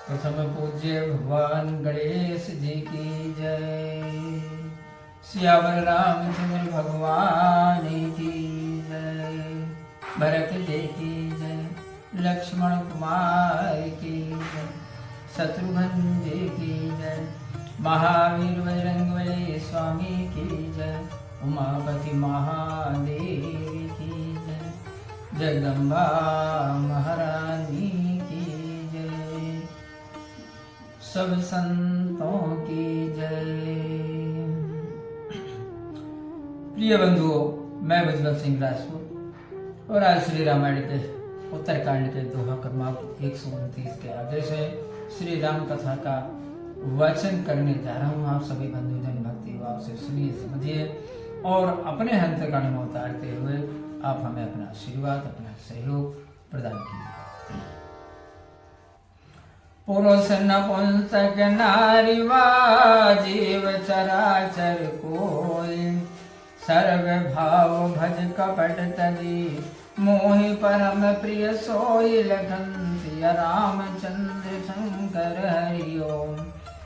प्रथम पूज्य भगवान गणेश जी की जय। सियावर रामचंद्र भगवान की जय। भरत जी की जय। लक्ष्मण कुमार की जय। शत्रुघ्न जी की जय। महावीर बजरंगबली स्वामी की जय। उमापति महादेव की जय। जगदम्बा महारानी की जय। सब संतों की जय। प्रिय बंधुओं, मैं बजरंग सिंह राजपूत और आज श्री रामायण के उत्तरकांड के दोहा क्रमांक 129 के आगे से श्री राम कथा का वचन करने जा रहा हूँ। आप सभी बंधुजन भक्ति भाव से सुनिए, समझिए और अपने अंतर्कण में उतारते हुए आप हमें अपना आशीर्वाद, अपना सहयोग प्रदान कीजिए। पुरुष नपुंसक नारी वा जीव चराचर कोई, सर्व भाव भज कपट तजी, मोहि परम प्रिय सोई। लखन सिया रामचंद्र शंकर हरि ओम।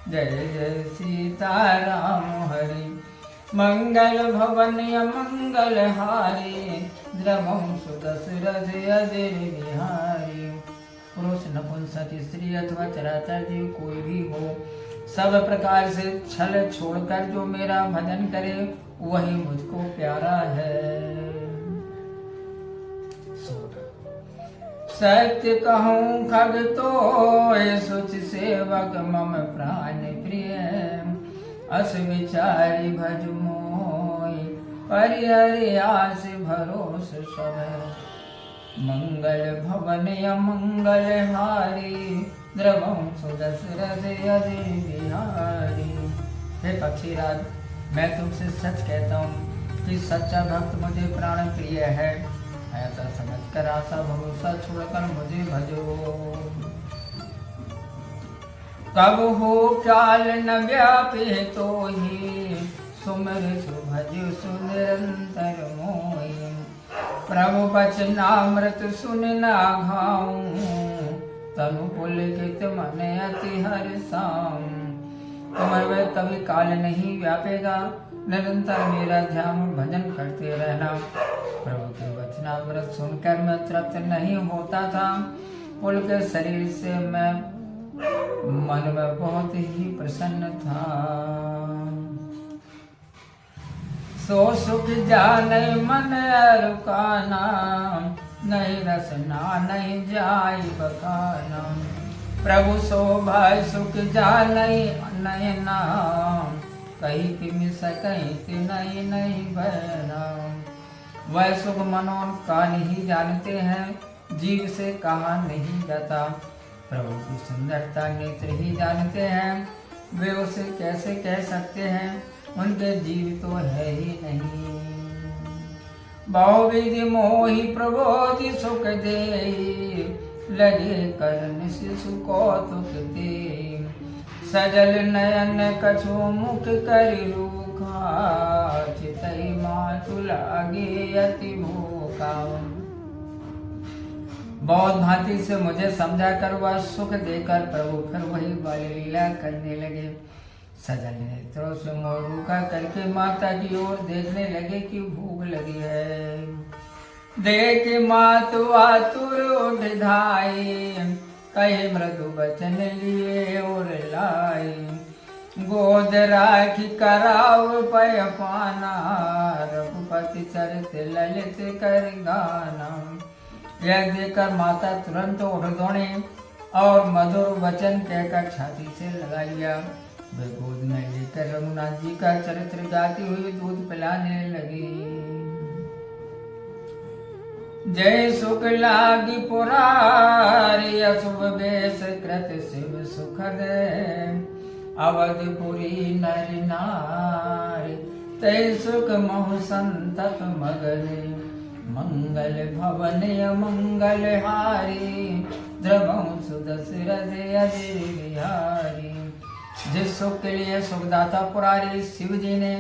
जय जय सीता राम हरि। मंगल भवन मंगल हारी, द्रवम सुदशरथ अजर बिहारी। पुरुष नपुंसक स्त्री अथवा चराचर जीव कोई भी हो, सब प्रकार से छल छोड़कर जो मेरा भजन करे वही मुझको प्यारा है। सत्य कहूँ खग तो सुच सेवक मम प्राण प्रिय, अस विचारी भज मोहि परिहरि आस भरोस सब। मंगल भवन मंगल हारी, द्रवम सुदशरथ अजर बिहारी। हे पक्षीराज, मैं तुमसे सच कहता हूँ कि सच्चा भक्त मुझे प्राण प्रिय है। ऐसा समझकर आशा भरोसा छोड़कर मुझे भजो। कब हो काल न व्यापे तो ही, सुमिर सुभज सुनिरंतर मोहि। प्रभु वचनामृत सुन ना घाऊं, तनु पुलकित मन अति हर्षाऊं। तुम्हारे कभी काल नहीं व्यापेगा, निरंतर मेरा ध्यान भजन करते रहना। प्रभु के वचनामृत सुनकर मैं तृप्त नहीं होता था। पुलकित शरीर से मैं मन में बहुत ही प्रसन्न था। सो सुख जाने मन रुकाना, नहीं रसना नहीं जाय बखाना। प्रभु शोभा सुख जाने नयना, कहीं कि मिस कहीं कि नहीं नहीं बहना। वह सुख मनोन का नहीं जानते हैं, जीव से कहा नहीं जाता। प्रभु की सुंदरता नेत्र ही जानते हैं, वे उसे कैसे कह सकते हैं, उनके जीव तो है ही नहीं। बहुविधि मोहि प्रबोधि सुख दे, लगे करन शिशु कौतुक दे। सजल नयन कछु मुख कर रूखा, चितई मातु लागे अति भूखा। बहुत भांति से मुझे समझा कर वह सुख देकर प्रभु फिर वही बाल लीला करने लगे। सजल नेत्रों से मोह रूखा करके माता की ओर देखने लगे कि भूख लगी है। देख मातु आतुर उठ धाई, कहे मृदु वचन लिए और लाई। गोद राखी कराव पय पाना, रघुपति चरित ललित कर गाना। यह देखकर माता तुरंत उठ दौड़े और मधुर वचन कहकर छाती से लगा लिया। वे गोद में लेकर रघुनाथ जी का चरित्र गाती हुई दूध पिलाने लगी। जय सुख लागी पुरारी, अशुभ वेश कृत शिव सुखद। अवधपुरी नर नारी, तय सुख महु संतत मगन। मंगल भवन मंगल हारी, द्रवम सुदशरथ अजर बिहारी। जिस सुख के लिए सुखदाता पुरारी शिव जी ने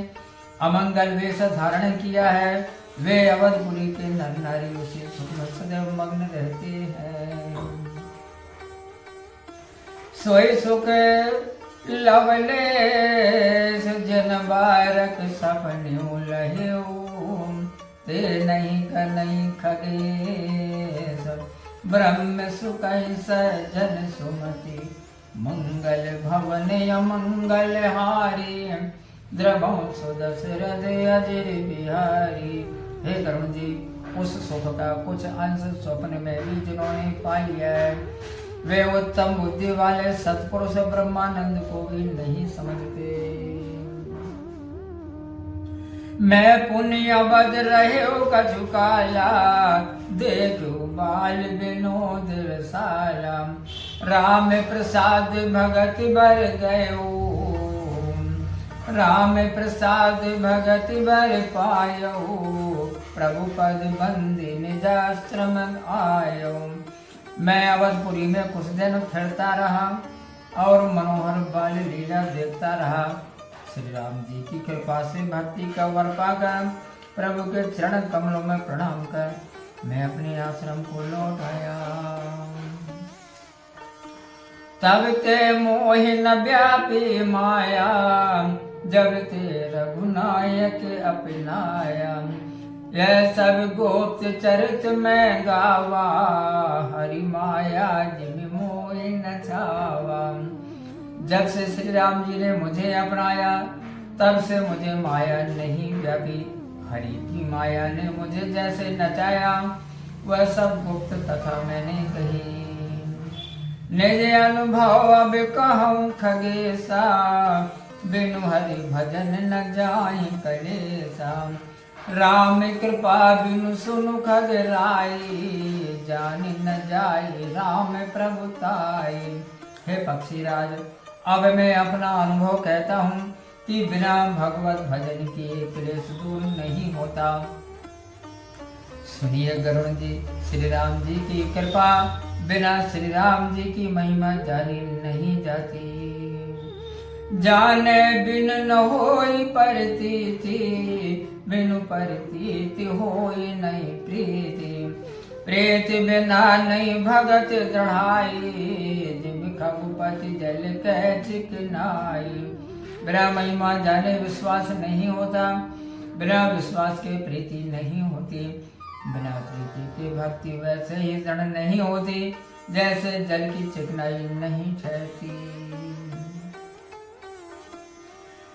अमंगल वेश धारण किया है, वे अवधपुरी के नर नारी उसी सुख में सदैव मग्न रहते हैं। सोई सुख लवलेस जन बारक सपन्यू लह्यो ते नहीं कनई खगेश ब्रह्म सुख सजन सुमति मंगल भवन अमंगल हारी द्रवों सुदशरथ अजर बिहारी। हे करुण जी, उस सुख का कुछ अंश स्वप्न में भी जिन्होंने पा लिया है, वे उत्तम बुद्धि वाले सत्पुरुष ब्रह्मानंद को भी नहीं समझते। मैं पुण्य बद रहे कछु काला देखो बाल विनोद रसाला राम प्रसाद भगत बर गयो राम प्रसाद भगत बर पायो प्रभु पद बंदी निजाश्रम आयो। मैं अवधपुरी में कुछ दिन फिरता रहा और मनोहर बाल लीला देखता रहा। श्री राम जी की कृपा से भक्ति का वर पाकर प्रभु के चरण कमलों में प्रणाम कर मैं अपने आश्रम को लौट आया। तब ते मोहि न व्यापी माया जब ते रघुनायक अपनाया। यह सब गोप्त चरित में गावा हरि माया जिन मोहि न छावा। जब से श्री राम जी ने मुझे अपनाया तब से मुझे माया नहीं व्यापी। हरि की माया ने मुझे जैसे नचाया वह सब गुप्त कथा मैंने कही। निज अनुभव अब कहूँ खगेसा बिनु हरि भजन न जाई कलेसा। राम कृपा बिनु सुनु खग राई जान न जाई राम प्रभुताई। हे पक्षीराज, अब मैं अपना अनुभव कहता हूँ कि बिना भगवत भजन के क्लेश दूर नहीं होता। सुनिए गरुण जी, श्री राम जी की कृपा बिना श्री राम जी की महिमा जानी नहीं जाती। जाने बिन न होई प्रतीति बिनु प्रतीति होई नहीं प्रीति। प्रीत बिना नहीं भगत दृढ़ाई जिम खगुपति जल कह चिकनाई। बिना महिमा जाने विश्वास नहीं होता, बिना विश्वास के प्रीति नहीं होती, बिना प्रीति की भक्ति वैसे ही दृढ़ नहीं होती जैसे जल की चिकनाई नहीं ठहरती।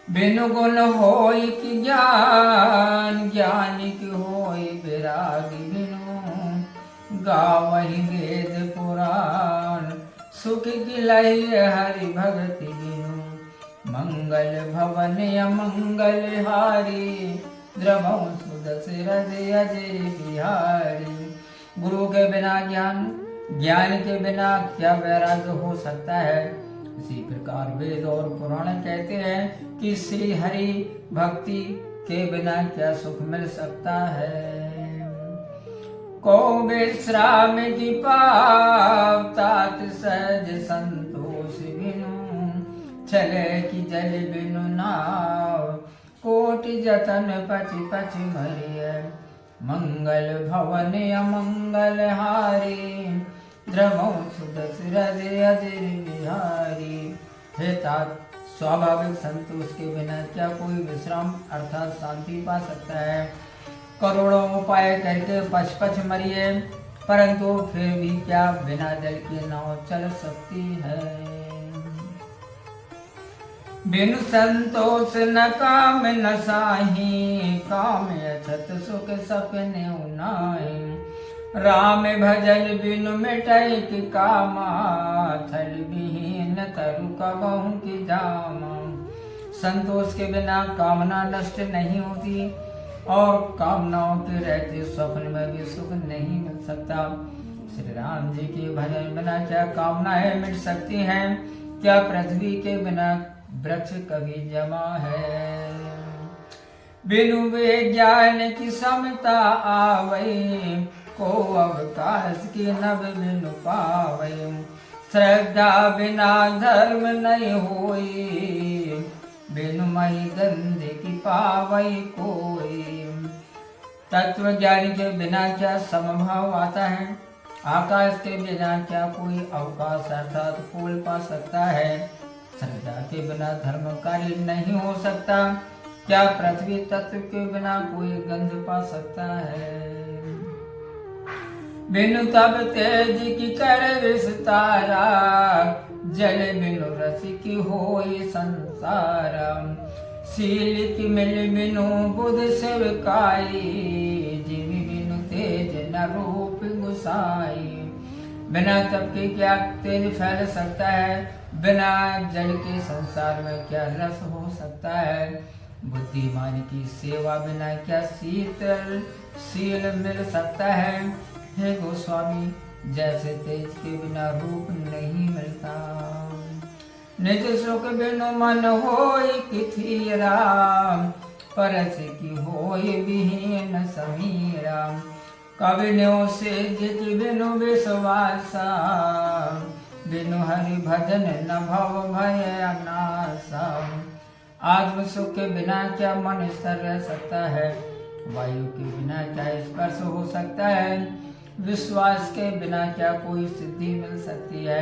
बिनु गुण होई कि ज्ञान ज्ञानी की होई विरागी। बिनु गावहि वेद पुराण सुख गिलई हरि भगति। बिनु मंगल भवन अमंगल हारी द्रवौ सुदशरथ अजय बिहारी। गुरु के बिना ज्ञान, ज्ञान के बिना क्या वैराग्य हो सकता है। इसी प्रकार वेद और पुराण कहते हैं कि श्री हरि भक्ति के बिना क्या सुख मिल सकता है। को विश्राम की पावतात सहज संतोष बिनु चले कि जल बिनु नाव। कोटि जतन पचि पचि मरिय मंगल भवन अमंगल हारी द्रमौ सुदशरथ अजर बिहारी। हे तात, स्वाभाविक संतोष के बिना क्या कोई विश्राम अर्थात शांति पा सकता है। करोड़ों उपाय करके पच पच मरिए परंतु फिर भी क्या बिना जल के नाव चल सकती है। बिनु संतोष न काम न साही काम अछत सुख सपने उनाई। राम भजन बिनु मिटै कि कामा थल विहीन तरु कबहु की जामा। संतोष के बिना कामना नष्ट नहीं होती और कामनाओं के रहते स्वप्न में भी सुख नहीं मिल सकता। श्री राम जी के भजन बिना क्या कामनाएं मिट सकती हैं। क्या पृथ्वी के बिना वृक्ष कभी जमा है। बिनु विज्ञान की समता आवै को अवकाश की नभ बिनु पावै। श्रद्धा बिना धर्म नहीं होई बिनु मई गंध की पावै कोई। तत्व ज्ञानी के बिना क्या समभाव आता है। आकाश के बिना क्या कोई अवकाश अर्थात फूल पा सकता है? श्रद्धा के बिना धर्म कार्य नहीं हो सकता। क्या पृथ्वी तत्व के बिना कोई गंध पा सकता है? बिनु तब तेज की कर विस्तारा, जल बिनु रस की होय संसार। शील की मिल बिनु बुध सेवकाई, जिमि बिनु तेज न रूप गुसाई। बिना तप के क्या तेज फैल सकता है? बिना जल के संसार में क्या रस हो सकता है? बुद्धिमान की सेवा बिना क्या शीतल शील मिल सकता है? हे गोस्वामी, जैसे तेज के बिना रूप नहीं मिलता। निज सुख बिनु मन होय किथिरा, परस की होय विहीन समीरा। कवि न्यो से जित बिनु विश्वासा, बिनु हरि भजन न भव भय नासा। आत्म सुख के बिना क्या मन स्थिर रह सकता है? वायु के बिना क्या स्पर्श हो सकता है? विश्वास के बिना क्या कोई सिद्धि मिल सकती है?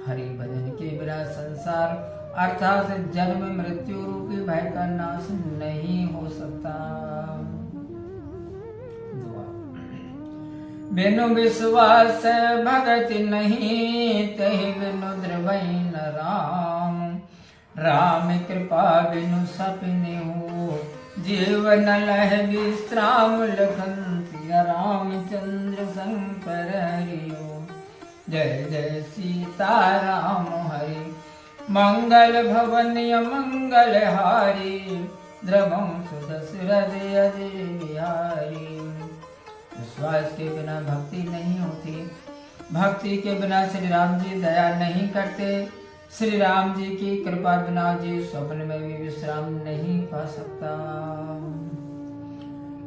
हरि भजन के बिना संसार अर्थात जन्म मृत्यु रूपी भय का नाश नहीं हो सकता। बिनु विश्वास भगति नहीं, तहि बिनु द्रवै न राम। राम कृपा बिनु सपने हो, जीवन लह विश्राम। लखन सिया रामचंद्र शंकर हरिओ, जय जय सीताराम हरि। मंगल भवन मंगल हारी, द्रवं सुदशरथ अजय बिहारी। विश्वास के बिना भक्ति नहीं होती। भक्ति के बिना श्री राम जी दया नहीं करते। श्री राम जी की कृपा बिना जी स्वप्न में भी विश्राम नहीं पा सकता।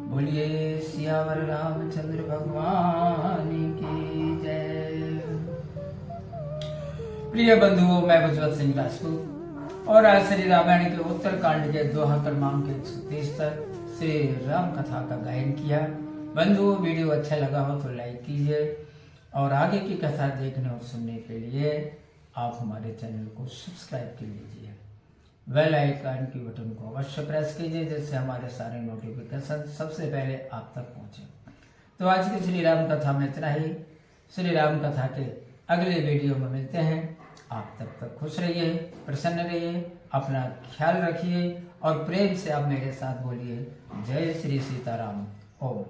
बोलिए सियावर रामचंद्र भगवान की जय। प्रिय बंधुओं, मैं भगवत सिंह राजपूत और आज श्री रामायण के उत्तरकांड के दोहा क्रमांक 130 तक श्री राम कथा का गायन किया। बंधुओं, वीडियो अच्छा लगा हो तो लाइक कीजिए और आगे की कथा देखने और सुनने के लिए आप हमारे चैनल को सब्सक्राइब कर लीजिए। बेल आइकन की बटन को अवश्य प्रेस कीजिए, जिससे हमारे सारे नोटिफिकेशन सबसे पहले आप तक पहुंचे। तो आज की श्री राम कथा में इतना ही। श्री राम कथा के अगले वीडियो में मिलते हैं। आप तब तक खुश रहिए, प्रसन्न रहिए, अपना ख्याल रखिए और प्रेम से आप मेरे साथ बोलिए जय श्री सीताराम। ओम।